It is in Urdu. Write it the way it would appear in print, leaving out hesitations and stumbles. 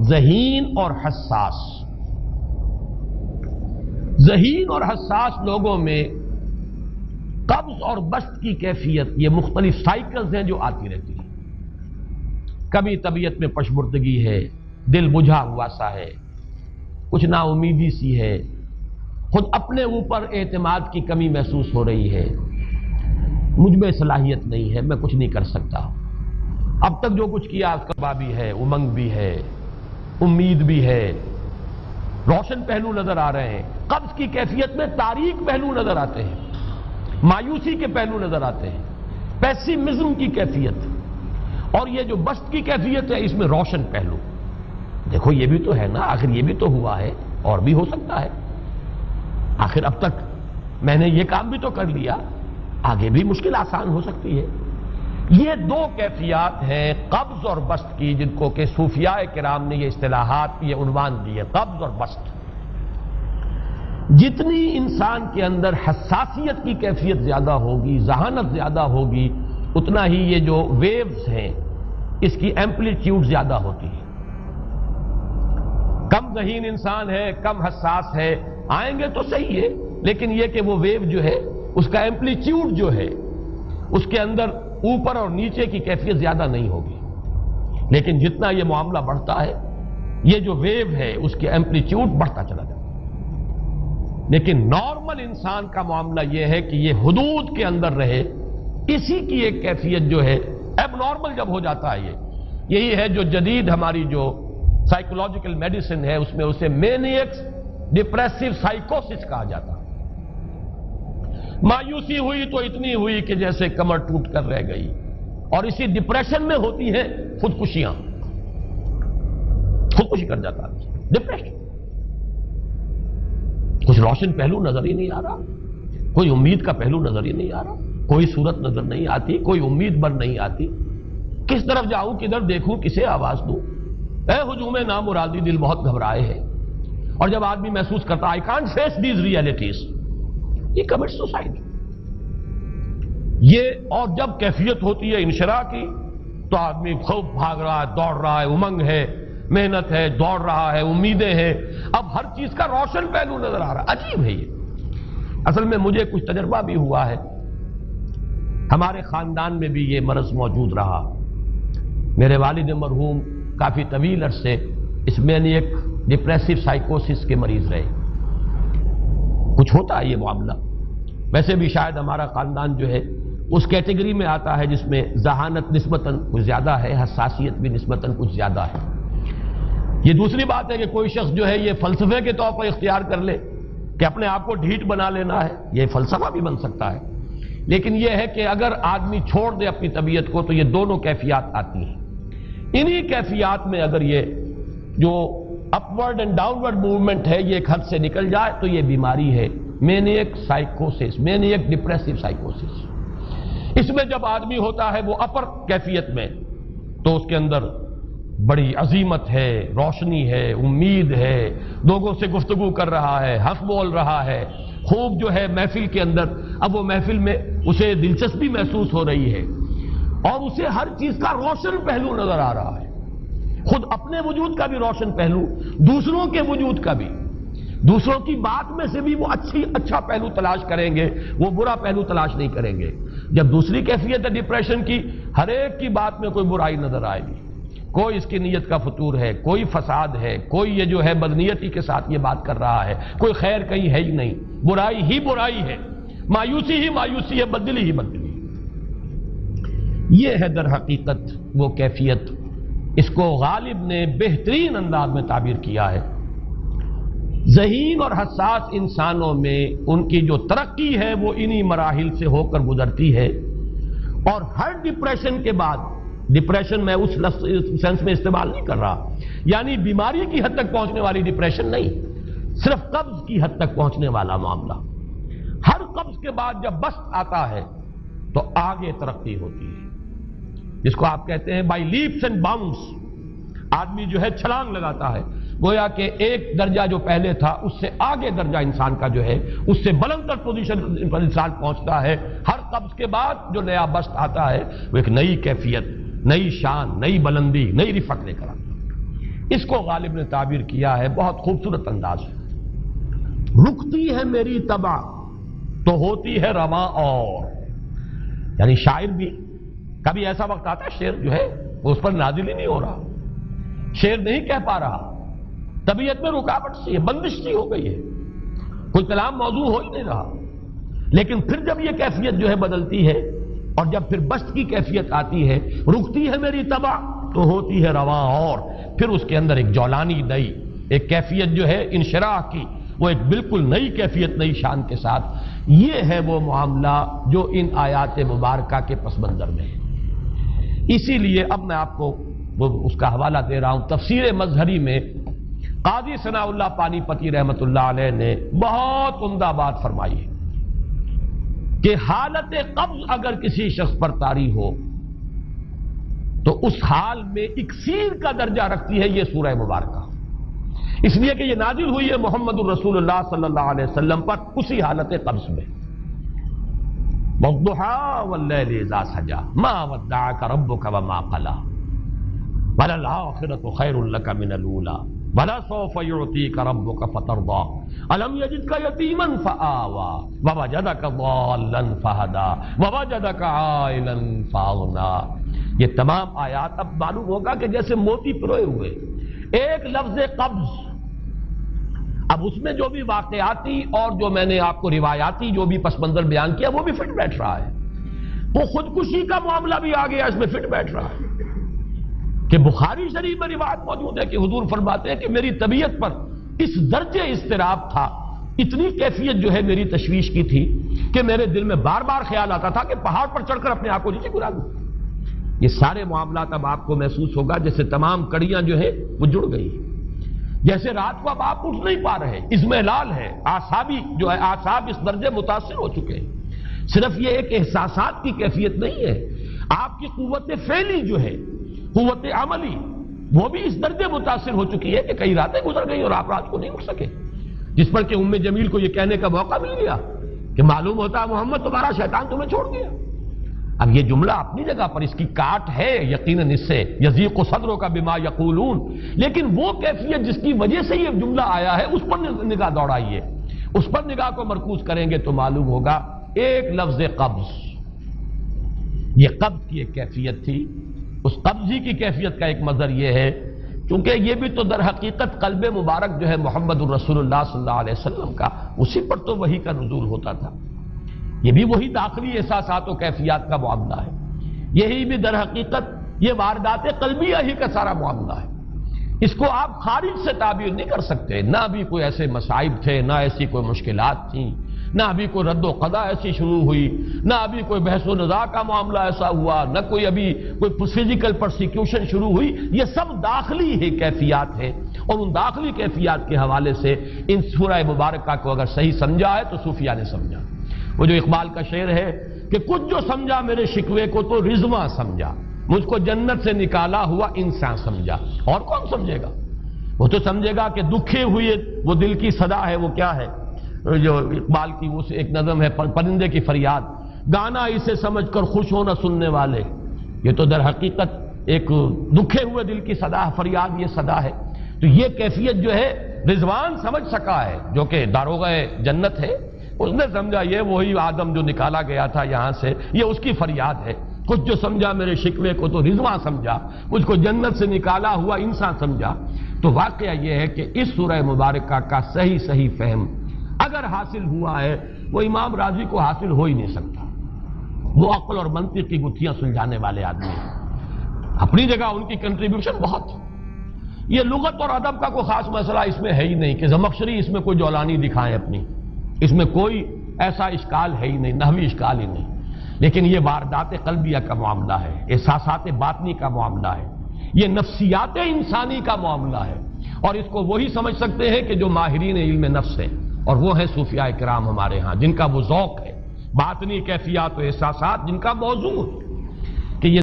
ذہین اور حساس. ذہین اور حساس لوگوں میں قبض اور بسط کی کیفیت، یہ مختلف سائیکلز ہیں جو آتی رہتی ہیں. کبھی طبیعت میں پشمردگی ہے، دل بجھا ہوا سا ہے، کچھ نا امیدی سی ہے، خود اپنے اوپر اعتماد کی کمی محسوس ہو رہی ہے، مجھ میں صلاحیت نہیں ہے، میں کچھ نہیں کر سکتا، اب تک جو کچھ کیا اس کا بھی ہے، امنگ بھی ہے، امید بھی ہے، روشن پہلو نظر آ رہے ہیں. قبض کی کیفیت میں تاریک پہلو نظر آتے ہیں، مایوسی کے پہلو نظر آتے ہیں، پیسیمزم کی کیفیت. اور یہ جو بسط کی کیفیت ہے اس میں روشن پہلو. دیکھو یہ بھی تو ہے نا، آخر یہ بھی تو ہوا ہے اور بھی ہو سکتا ہے، آخر اب تک میں نے یہ کام بھی تو کر لیا، آگے بھی مشکل آسان ہو سکتی ہے. یہ دو کیفیات ہیں قبض اور بسط کی، جن کو کہ صوفیاء کرام نے یہ اصطلاحات، یہ عنوان دیے، قبض اور بسط. جتنی انسان کے اندر حساسیت کی کیفیت زیادہ ہوگی، ذہانت زیادہ ہوگی، اتنا ہی یہ جو ویوز ہیں اس کی ایمپلیٹیوڈ زیادہ ہوتی ہے. کم ذہین انسان ہے، کم حساس ہے، آئیں گے تو صحیح ہے، لیکن یہ کہ وہ ویو جو ہے اس کا ایمپلیٹیوڈ جو ہے اس کے اندر اوپر اور نیچے کی کیفیت زیادہ نہیں ہوگی. لیکن جتنا یہ معاملہ بڑھتا ہے یہ جو ویو ہے اس کی ایمپلیٹیوڈ بڑھتا چلا جاتا ہے. لیکن نارمل انسان کا معاملہ یہ ہے کہ یہ حدود کے اندر رہے. اسی کی ایک کیفیت جو ہے اب نارمل جب ہو جاتا ہے، یہی ہے جو جدید ہماری جو سائیکولوجیکل میڈیسن ہے اس میں اسے مینیکس ڈپریسو سائیکوسس کہا جاتا ہے. مایوسی ہوئی تو اتنی ہوئی کہ جیسے کمر ٹوٹ کر رہ گئی، اور اسی ڈپریشن میں ہوتی ہیں خودکشیاں، خودکشی کر جاتا ہے ڈپریشن. کچھ روشن پہلو نظر ہی نہیں آ رہا، کوئی امید کا پہلو نظر ہی نہیں آ رہا، کوئی صورت نظر نہیں آتی، کوئی امید بر نہیں آتی. کس طرف جاؤں، کدھر دیکھوں، کسے آواز دوں؟ اے ہجوم نامرادی دل بہت گھبرائے ہے. اور جب آدمی محسوس کرتا I can't face these realities، یہ commits suicide. یہ اور جب کیفیت ہوتی ہے انشراح کی تو آدمی خوب بھاگ رہا ہے، دوڑ رہا ہے، امنگ ہے، محنت ہے، دوڑ رہا ہے، امیدیں ہیں، اب ہر چیز کا روشن پہلو نظر آ رہا ہے. عجیب ہے یہ. اصل میں مجھے کچھ تجربہ بھی ہوا ہے، ہمارے خاندان میں بھی یہ مرض موجود رہا. میرے والد مرحوم کافی طویل عرصے اس مینیک ڈپریسو سائیکوسس کے مریض رہے. کچھ ہوتا ہے یہ معاملہ. ویسے بھی شاید ہمارا خاندان جو ہے اس کیٹیگری میں آتا ہے جس میں ذہانت نسبتاً کچھ زیادہ ہے، حساسیت بھی نسبتاً کچھ زیادہ ہے. یہ دوسری بات ہے کہ کوئی شخص جو ہے یہ فلسفے کے طور پر اختیار کر لے کہ اپنے آپ کو ڈھیٹ بنا لینا ہے، یہ فلسفہ بھی بن سکتا ہے. لیکن یہ ہے کہ اگر آدمی چھوڑ دے اپنی طبیعت کو تو یہ دونوں کیفیات آتی ہیں. انہی کیفیات میں اگر یہ جو اپورڈ اینڈ ڈاؤنورڈ موومنٹ ہے یہ ایک حد سے نکل جائے تو یہ بیماری ہے مینیک سائیکوسس، مینیک ڈپریسو سائیکوسس. اس میں جب آدمی ہوتا ہے وہ اپر کیفیت میں تو اس کے اندر بڑی عظیمت ہے، روشنی ہے، امید ہے، لوگوں سے گفتگو کر رہا ہے، حق بول رہا ہے، خوب جو ہے محفل کے اندر، اب وہ محفل میں اسے دلچسپی محسوس ہو رہی ہے اور اسے ہر چیز کا روشن پہلو نظر آ رہا ہے، خود اپنے وجود کا بھی روشن پہلو، دوسروں کے وجود کا بھی. دوسروں کی بات میں سے بھی وہ اچھا پہلو تلاش کریں گے، وہ برا پہلو تلاش نہیں کریں گے. جب دوسری کیفیت ہے ڈپریشن کی، ہر ایک کی بات میں کوئی برائی نظر آئے گی، کوئی اس کی نیت کا فطور ہے، کوئی فساد ہے، کوئی یہ جو ہے بدنیتی کے ساتھ یہ بات کر رہا ہے، کوئی خیر کہیں ہے ہی نہیں، برائی ہی برائی ہے، مایوسی ہی مایوسی ہے، بدلی ہی بدلی. یہ ہے در حقیقت وہ کیفیت. اس کو غالب نے بہترین انداز میں تعبیر کیا ہے. ذہین اور حساس انسانوں میں ان کی جو ترقی ہے وہ انہی مراحل سے ہو کر گزرتی ہے. اور ہر ڈپریشن کے بعد، ڈپریشن میں اس سینس میں استعمال نہیں کر رہا یعنی بیماری کی حد تک پہنچنے والی ڈپریشن نہیں، صرف قبض کی حد تک پہنچنے والا معاملہ. ہر قبض کے بعد جب بسط آتا ہے تو آگے ترقی ہوتی ہے، جس کو آپ کہتے ہیں بائی لیپس اینڈ باؤنڈس. آدمی جو ہے چھلانگ لگاتا ہے، گویا کہ ایک درجہ جو پہلے تھا اس سے آگے درجہ انسان کا جو ہے اس سے بلند تر پوزیشن پر انسان پہنچتا ہے. ہر قبض کے بعد جو نیا بسط آتا ہے وہ ایک نئی کیفیت، نئی شان، نئی بلندی، نئی رفعت لے کر آتا ہے. اس کو غالب نے تعبیر کیا ہے بہت خوبصورت انداز ہے. رکتی ہے میری طبع تو ہوتی ہے رواں اور. یعنی شاعر بھی کبھی ایسا وقت آتا ہے شعر جو ہے وہ اس پر نازل ہی نہیں ہو رہا, شعر نہیں کہہ پا رہا, طبیعت میں رکاوٹ سی ہے, بندش سی ہو گئی ہے, کوئی کلام موضوع ہو ہی نہیں رہا. لیکن پھر جب یہ کیفیت جو ہے بدلتی ہے اور جب پھر بست کی کیفیت آتی ہے, رکتی ہے میری طبع تو ہوتی ہے رواں اور, پھر اس کے اندر ایک جولانی نئی ایک کیفیت جو ہے انشراح کی, وہ ایک بالکل نئی کیفیت نئی شان کے ساتھ. یہ ہے وہ معاملہ جو ان آیات مبارکہ کے پس منظر میں ہے. اسی لیے اب میں آپ کو اس کا حوالہ دے رہا ہوں. تفسیر مظہری میں قاضی ثناء اللہ پانی پتی رحمت اللہ علیہ نے بہت عمدہ بات فرمائی ہے کہ حالت قبض اگر کسی شخص پر طاری ہو تو اس حال میں اکسیر کا درجہ رکھتی ہے یہ سورہ مبارکہ, اس لیے کہ یہ نازل ہوئی ہے محمد الرسول اللہ صلی اللہ علیہ وسلم پر اسی حالت قبض میں. وَالضُّحَىٰ وَاللَّيْلِ إِذَا سَجَىٰ مَا وَدَّعَكَ رَبُّكَ وَمَا قَلَىٰ وَلَلْآخِرَةُ خَيْرٌ لَكَ مِنَ الْأُولَىٰ وَلَسَوْفَ يُعْطِيكَ رَبُّكَ فَتَرْضَىٰ أَلَمْ يَجِدْكَ يَتِيمًا فَآوَىٰ وَوَجَدَكَ ضَالًّا فَهَدَىٰ وَوَجَدَكَ عَائِلًا فَأَغْنَىٰ. یہ تمام آیات اب معلوم ہوگا کہ جیسے موتی پروئے ہوئے. ایک لفظ قبض, اب اس میں جو بھی واقعاتی اور جو میں نے آپ کو روایاتی جو بھی پس منظر بیان کیا وہ بھی فٹ بیٹھ رہا ہے. وہ خودکشی کا معاملہ بھی آ گیا, اس میں فٹ بیٹھ رہا ہے کہ بخاری شریف میں روایت موجود ہے کہ حضور فرماتے ہیں کہ میری طبیعت پر اس درجے اضطراب تھا, اتنی کیفیت جو ہے میری تشویش کی تھی کہ میرے دل میں بار بار خیال آتا تھا کہ پہاڑ پر چڑھ کر اپنے آپ کو نیچے گرا دوں. یہ سارے معاملات اب آپ کو محسوس ہوگا جیسے تمام کڑیاں جو ہے وہ جڑ گئی, جیسے رات کو اب آپ اٹھ نہیں پا رہے, اضمحلال ہے, اعصابی جو ہے اعصاب اس درجے متاثر ہو چکے ہیں. صرف یہ ایک احساسات کی کیفیت نہیں ہے, آپ کی قوت فعلی جو ہے قوت عملی وہ بھی اس درجے متاثر ہو چکی ہے کہ کئی راتیں گزر گئی اور آپ رات کو نہیں اٹھ سکے, جس پر کہ ام جمیل کو یہ کہنے کا موقع مل گیا کہ معلوم ہوتا محمد تمہارا شیطان تمہیں چھوڑ گیا. اب یہ جملہ اپنی جگہ پر اس کی کاٹ ہے یقیناً, اس سے یضیق صدرک بما یقولون, لیکن وہ کیفیت جس کی وجہ سے یہ جملہ آیا ہے اس پر نگاہ دوڑائیے, اس پر نگاہ کو مرکوز کریں گے تو معلوم ہوگا ایک لفظ قبض, یہ قبض کی ایک کیفیت تھی. اس قبضی کی کیفیت کا ایک مظہر یہ ہے چونکہ یہ بھی تو در حقیقت قلب مبارک جو ہے محمد الرسول اللہ صلی اللہ علیہ وسلم کا, اسی پر تو وحی کا نزول ہوتا تھا. یہ بھی وہی داخلی احساسات و کیفیات کا معاملہ ہے, یہی بھی در حقیقت یہ واردات قلبیہ ہی کا سارا معاملہ ہے. اس کو آپ خارج سے تعبیر نہیں کر سکتے, نہ ابھی کوئی ایسے مصائب تھے, نہ ایسی کوئی مشکلات تھیں, نہ ابھی کوئی رد و قضا ایسی شروع ہوئی, نہ ابھی کوئی بحث و نزاع کا معاملہ ایسا ہوا, نہ کوئی ابھی کوئی فزیکل پرسیکیوشن شروع ہوئی. یہ سب داخلی ہی کیفیات ہیں, اور ان داخلی کیفیات کے حوالے سے ان سورہ مبارکہ کو اگر صحیح سمجھا ہے تو صوفیہ نے سمجھا. وہ جو اقبال کا شعر ہے کہ کچھ جو سمجھا میرے شکوے کو تو رضواں سمجھا, مجھ کو جنت سے نکالا ہوا انسان سمجھا. اور کون سمجھے گا؟ وہ تو سمجھے گا کہ دکھے ہوئے وہ دل کی صدا ہے, وہ کیا ہے جو اقبال کی وہ ایک نظم ہے پرندے کی فریاد, گانا اسے سمجھ کر خوش ہونا سننے والے. یہ تو در حقیقت ایک دکھے ہوئے دل کی صدا, فریاد یہ صدا ہے. تو یہ کیفیت جو ہے رضوان سمجھ سکا ہے جو کہ داروغہ جنت ہے, اس نے سمجھا یہ وہی آدم جو نکالا گیا تھا یہاں سے, یہ اس کی فریاد ہے. کچھ جو سمجھا میرے شکوے کو تو رضواں سمجھا, مجھ کو جنت سے نکالا ہوا انسان سمجھا. تو واقعہ یہ ہے کہ اس سورہ مبارکہ کا صحیح فہم اگر حاصل ہوا ہے, وہ امام راضی کو حاصل ہو ہی نہیں سکتا. وہ عقل اور منطق کی گتھیاں سلجھانے والے آدمی ہیں, اپنی جگہ ان کی کنٹریبیوشن بہت. یہ لغت اور ادب کا کوئی خاص مسئلہ اس میں ہے ہی نہیں کہ زمخشری اس میں کوئی جولانی دکھائیں اپنی, اس میں کوئی ایسا اشکال ہے ہی نہیں, نحوی اشکال ہی نہیں. لیکن یہ واردات قلبیہ کا معاملہ ہے, احساسات باطنی کا معاملہ ہے, یہ نفسیات انسانی کا معاملہ ہے. اور اس کو وہی سمجھ سکتے ہیں کہ جو ماہرین علم نفس ہیں, اور وہ ہیں صوفیاء کرام ہمارے ہاں, جن کا وہ ذوق ہے باطنی کیفیات و احساسات, جن کا موضوع ہے.